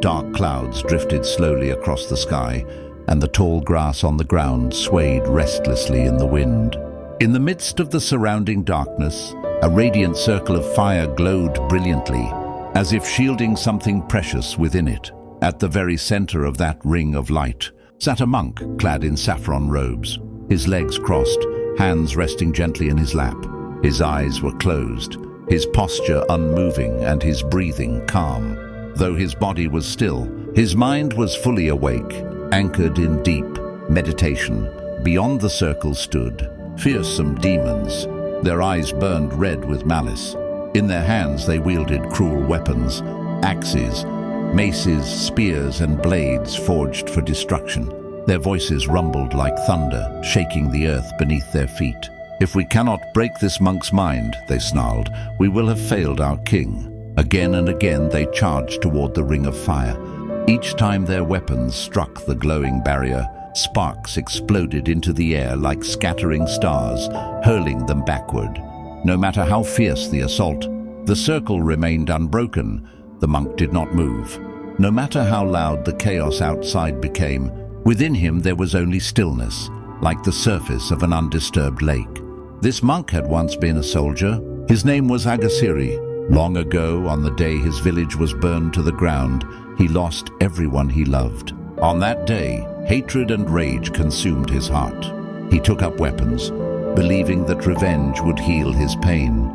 Dark clouds drifted slowly across the sky, and the tall grass on the ground swayed restlessly in the wind. In the midst of the surrounding darkness, a radiant circle of fire glowed brilliantly, as if shielding something precious within it. At the very center of that ring of light sat a monk clad in saffron robes, his legs crossed, hands resting gently in his lap. His eyes were closed, his posture unmoving and his breathing calm. Though his body was still, his mind was fully awake, anchored in deep meditation. Beyond the circle stood fearsome demons. Their eyes burned red with malice. In their hands they wielded cruel weapons, axes, maces, spears and blades forged for destruction. Their voices rumbled like thunder, shaking the earth beneath their feet. "If we cannot break this monk's mind," they snarled, "we will have failed our king." Again and again they charged toward the ring of fire. Each time their weapons struck the glowing barrier, sparks exploded into the air like scattering stars, hurling them backward. No matter how fierce the assault, the circle remained unbroken. The monk did not move. No matter how loud the chaos outside became, within him there was only stillness, like the surface of an undisturbed lake. This monk had once been a soldier. His name was Agasiri. Long ago, on the day his village was burned to the ground, he lost everyone he loved. On that day, hatred and rage consumed his heart. He took up weapons, believing that revenge would heal his pain.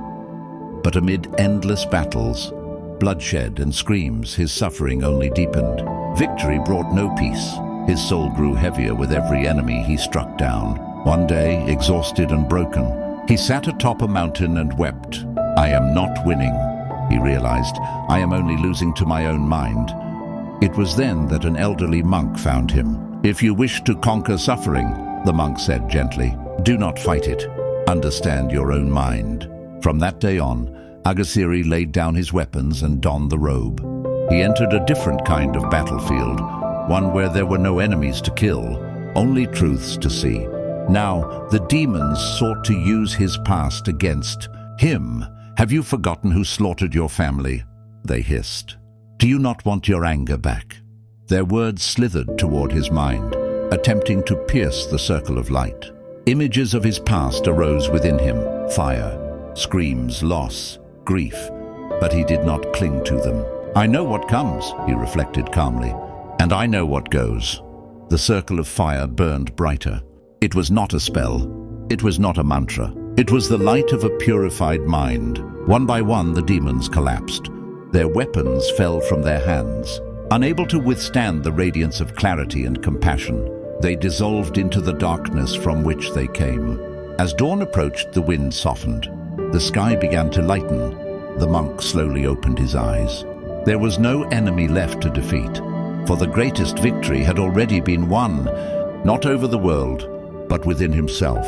But amid endless battles, bloodshed and screams, his suffering only deepened. Victory brought no peace. His soul grew heavier with every enemy he struck down. One day, exhausted and broken, he sat atop a mountain and wept. "I am not winning," he realized. "I am only losing to my own mind." It was then that an elderly monk found him. "If you wish to conquer suffering," the monk said gently, "do not fight it. Understand your own mind." From that day on, Agasiri laid down his weapons and donned the robe. He entered a different kind of battlefield, one where there were no enemies to kill, only truths to see. Now, the demons sought to use his past against him. "Have you forgotten who slaughtered your family?" they hissed. "Do you not want your anger back?" Their words slithered toward his mind, attempting to pierce the circle of light. Images of his past arose within him: fire, screams, loss, grief, but he did not cling to them. "I know what comes," he reflected calmly, "and I know what goes." The circle of fire burned brighter. It was not a spell. It was not a mantra. It was the light of a purified mind. One by one, the demons collapsed. Their weapons fell from their hands. Unable to withstand the radiance of clarity and compassion, they dissolved into the darkness from which they came. As dawn approached, the wind softened. The sky began to lighten. The monk slowly opened his eyes. There was no enemy left to defeat, for the greatest victory had already been won, not over the world, but within himself.